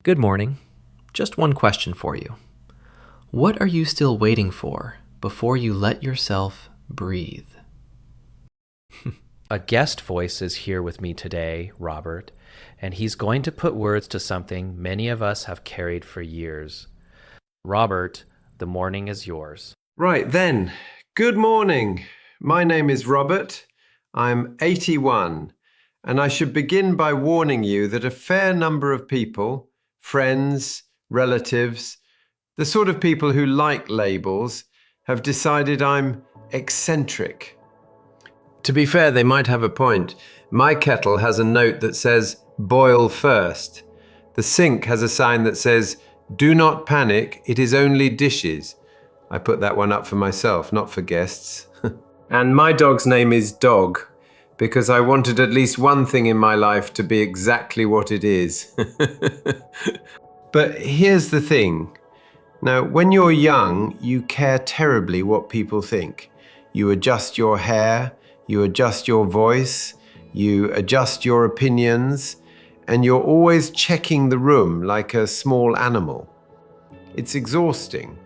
Good morning. Just one question for you. What are you still waiting for before you let yourself breathe? A guest voice is here with me today, Robert, and he's going to put words to something many of us have carried for years. Robert, the morning is yours. Right then, good morning. My name is Robert. I'm 81, and I should begin by warning you that a fair number of people, friends, relatives, the sort of people who like labels, have decided I'm eccentric. To be fair, they might have a point. My kettle has a note that says, boil first. The sink has a sign that says, do not panic, it is only dishes. I put that one up for myself, not for guests. And my dog's name is Dog, because I wanted at least one thing in my life to be exactly what it is. But here's the thing. Now, when you're young, you care terribly what people think. You adjust your hair, you adjust your voice, you adjust your opinions, and you're always checking the room like a small animal. It's exhausting.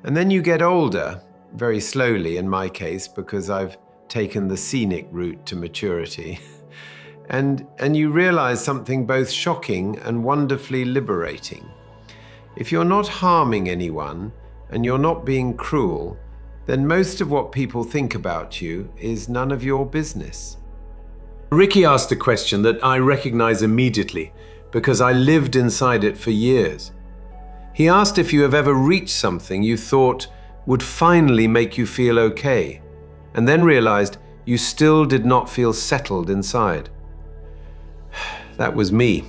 And then you get older, very slowly in my case, because I've taken the scenic route to maturity. And you realize something both shocking and wonderfully liberating. If you're not harming anyone and you're not being cruel, then most of what people think about you is none of your business. Ricky asked a question that I recognize immediately because I lived inside it for years. He asked if you have ever reached something you thought would finally make you feel okay, and then realized you still did not feel settled inside. That was me.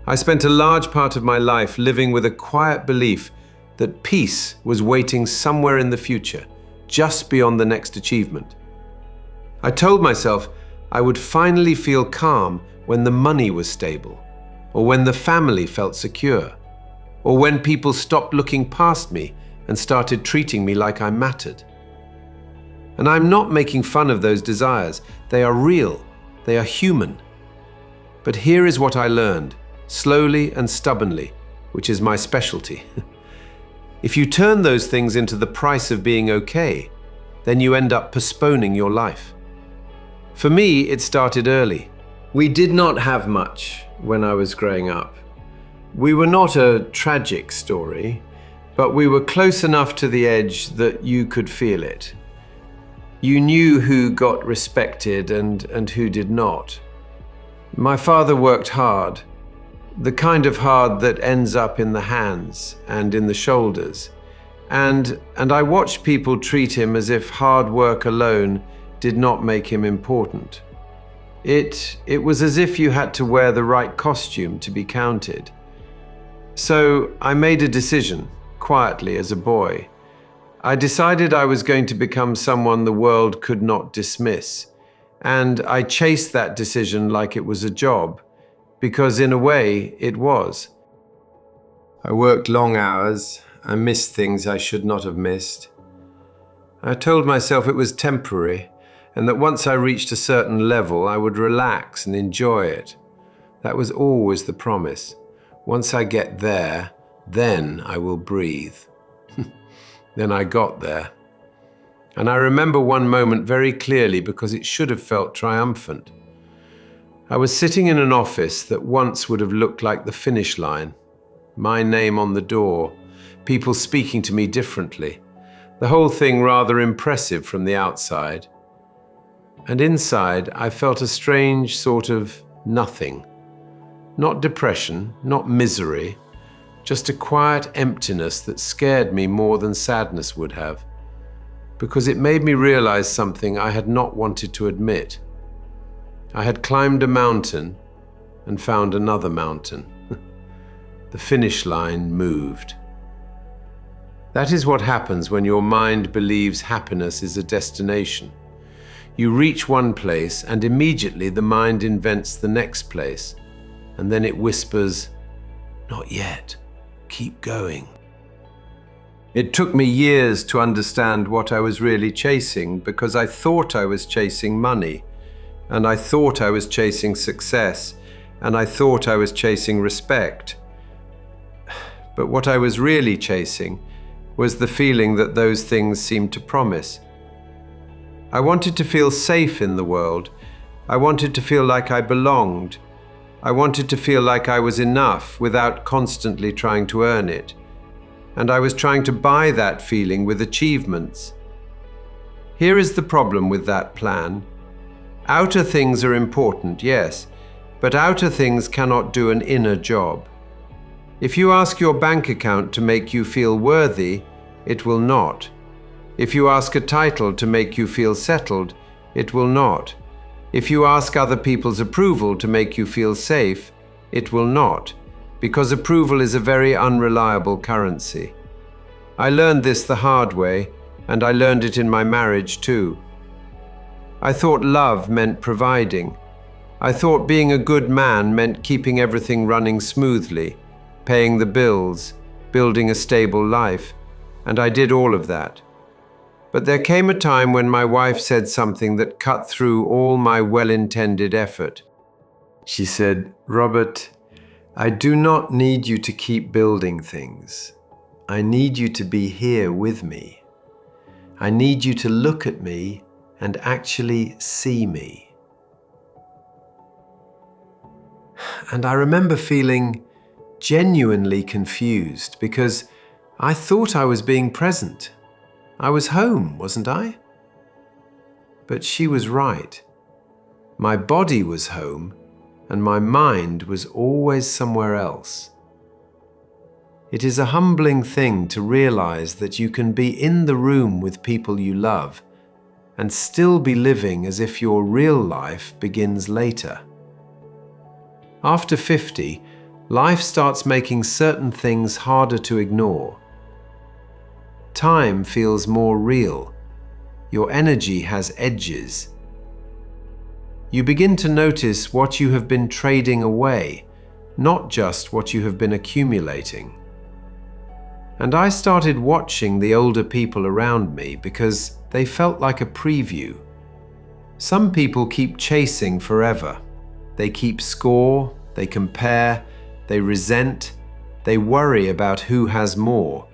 I spent a large part of my life living with a quiet belief that peace was waiting somewhere in the future, just beyond the next achievement. I told myself I would finally feel calm when the money was stable, or when the family felt secure, or when people stopped looking past me and started treating me like I mattered. And I'm not making fun of those desires. They are real. They are human. But here is what I learned, slowly and stubbornly, which is my specialty. If you turn those things into the price of being okay, then you end up postponing your life. For me, it started early. We did not have much when I was growing up. We were not a tragic story, but we were close enough to the edge that you could feel it. You knew who got respected and who did not. My father worked hard, the kind of hard that ends up in the hands and in the shoulders. And I watched people treat him as if hard work alone did not make him important. It was as if you had to wear the right costume to be counted. So I made a decision, quietly as a boy. I decided I was going to become someone the world could not dismiss. And I chased that decision like it was a job, because in a way it was. I worked long hours. I missed things I should not have missed. I told myself it was temporary, and that once I reached a certain level, I would relax and enjoy it. That was always the promise. Once I get there, then I will breathe. Then I got there. And I remember one moment very clearly because it should have felt triumphant. I was sitting in an office that once would have looked like the finish line. My name on the door, people speaking to me differently. The whole thing rather impressive from the outside. And inside, I felt a strange sort of nothing. Not depression, not misery, just a quiet emptiness that scared me more than sadness would have, because it made me realize something I had not wanted to admit. I had climbed a mountain and found another mountain. The finish line moved. That is what happens when your mind believes happiness is a destination. You reach one place and immediately the mind invents the next place, and then it whispers, "Not yet, keep going." It took me years to understand what I was really chasing, because I thought I was chasing money, and I thought I was chasing success, and I thought I was chasing respect. But what I was really chasing was the feeling that those things seemed to promise. I wanted to feel safe in the world. I wanted to feel like I belonged. I wanted to feel like I was enough without constantly trying to earn it. And I was trying to buy that feeling with achievements. Here is the problem with that plan. Outer things are important, yes, but outer things cannot do an inner job. If you ask your bank account to make you feel worthy, it will not. If you ask a title to make you feel settled, it will not. If you ask other people's approval to make you feel safe, it will not, because approval is a very unreliable currency. I learned this the hard way, and I learned it in my marriage too. I thought love meant providing. I thought being a good man meant keeping everything running smoothly, paying the bills, building a stable life, and I did all of that. But there came a time when my wife said something that cut through all my well-intended effort. She said, "Robert, I do not need you to keep building things. I need you to be here with me. I need you to look at me and actually see me." And I remember feeling genuinely confused because I thought I was being present. I was home, wasn't I? But she was right. My body was home, and my mind was always somewhere else. It is a humbling thing to realize that you can be in the room with people you love and still be living as if your real life begins later. After 50, life starts making certain things harder to ignore. Time feels more real. Your energy has edges. You begin to notice what you have been trading away, not just what you have been accumulating. And I started watching the older people around me because they felt like a preview. Some people keep chasing forever. They keep score, they compare, they resent, they worry about who has more.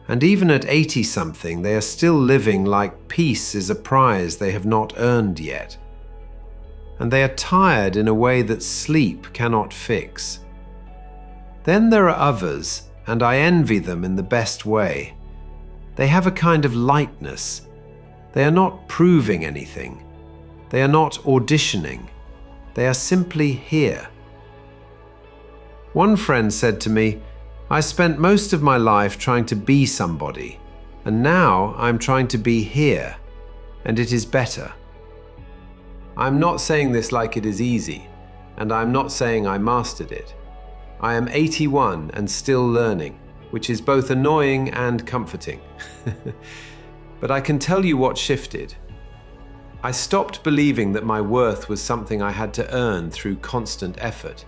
And even at 80-something, they are still living like peace is a prize they have not earned yet. And they are tired in a way that sleep cannot fix. Then there are others, and I envy them in the best way. They have a kind of lightness. They are not proving anything. They are not auditioning. They are simply here. One friend said to me, "I spent most of my life trying to be somebody, and now I'm trying to be here, and it is better." I'm not saying this like it is easy, and I'm not saying I mastered it. I am 81 and still learning, which is both annoying and comforting. But I can tell you what shifted. I stopped believing that my worth was something I had to earn through constant effort.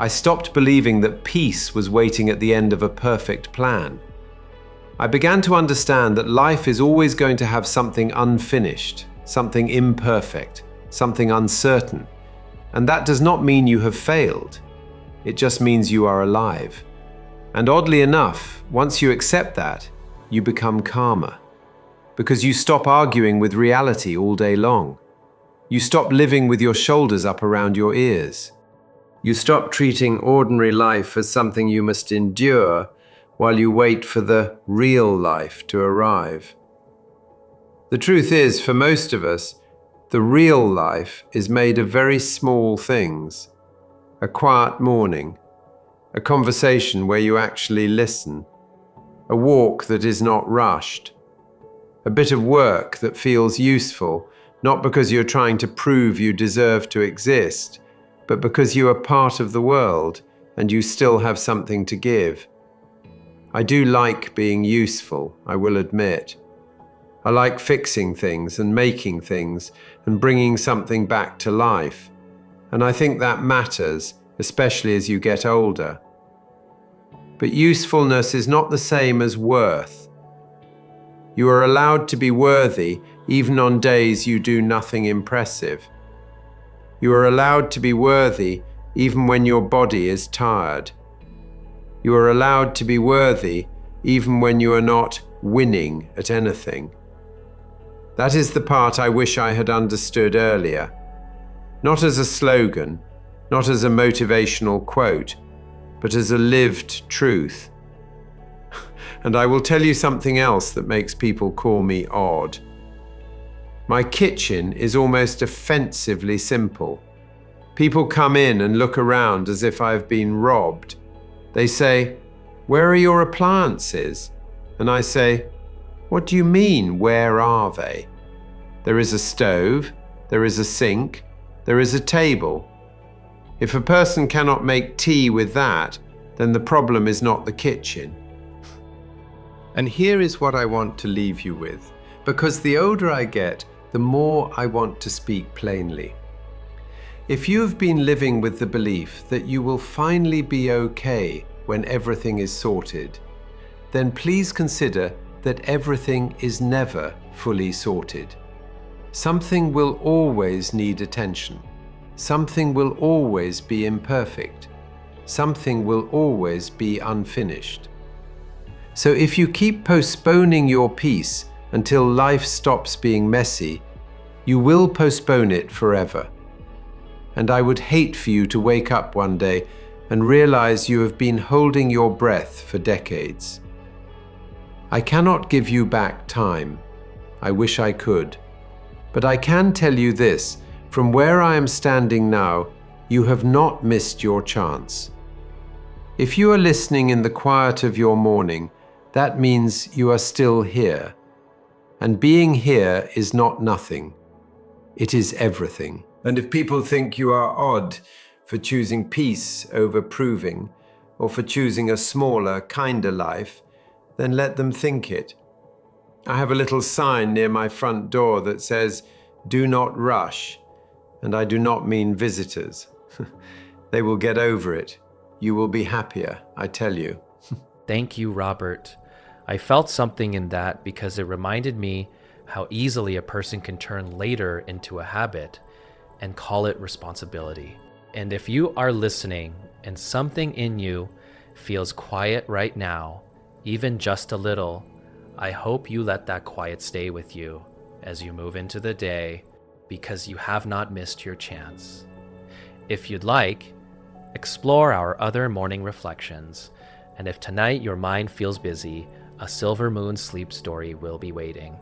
I stopped believing that peace was waiting at the end of a perfect plan. I began to understand that life is always going to have something unfinished, something imperfect, something uncertain. And that does not mean you have failed. It just means you are alive. And oddly enough, once you accept that, you become calmer. Because you stop arguing with reality all day long. You stop living with your shoulders up around your ears. You stop treating ordinary life as something you must endure while you wait for the real life to arrive. The truth is, for most of us, the real life is made of very small things. A quiet morning, a conversation where you actually listen, a walk that is not rushed, a bit of work that feels useful, not because you're trying to prove you deserve to exist, but because you are part of the world and you still have something to give. I do like being useful, I will admit. I like fixing things and making things and bringing something back to life. And I think that matters, especially as you get older. But usefulness is not the same as worth. You are allowed to be worthy even on days you do nothing impressive. You are allowed to be worthy even when your body is tired. You are allowed to be worthy even when you are not winning at anything. That is the part I wish I had understood earlier. Not as a slogan, not as a motivational quote, but as a lived truth. And I will tell you something else that makes people call me odd. My kitchen is almost offensively simple. People come in and look around as if I have been robbed. They say, "Where are your appliances?" And I say, "What do you mean, where are they?" There is a stove, there is a sink, there is a table. If a person cannot make tea with that, then the problem is not the kitchen. And here is what I want to leave you with, because the older I get, the more I want to speak plainly. If you have been living with the belief that you will finally be okay when everything is sorted, then please consider that everything is never fully sorted. Something will always need attention. Something will always be imperfect. Something will always be unfinished. So if you keep postponing your peace until life stops being messy, you will postpone it forever. And I would hate for you to wake up one day and realize you have been holding your breath for decades. I cannot give you back time. I wish I could. But I can tell you this, from where I am standing now, you have not missed your chance. If you are listening in the quiet of your morning, that means you are still here. And being here is not nothing. It is everything. And if people think you are odd for choosing peace over proving, or for choosing a smaller, kinder life, then let them think it. I have a little sign near my front door that says, "Do not rush," and I do not mean visitors. They will get over it. You will be happier, I tell you. Thank you, Robert. I felt something in that because it reminded me how easily a person can turn later into a habit and call it responsibility. And if you are listening and something in you feels quiet right now, even just a little, I hope you let that quiet stay with you as you move into the day, because you have not missed your chance. If you'd like, explore our other morning reflections, and if tonight your mind feels busy, a silver moon sleep story will be waiting.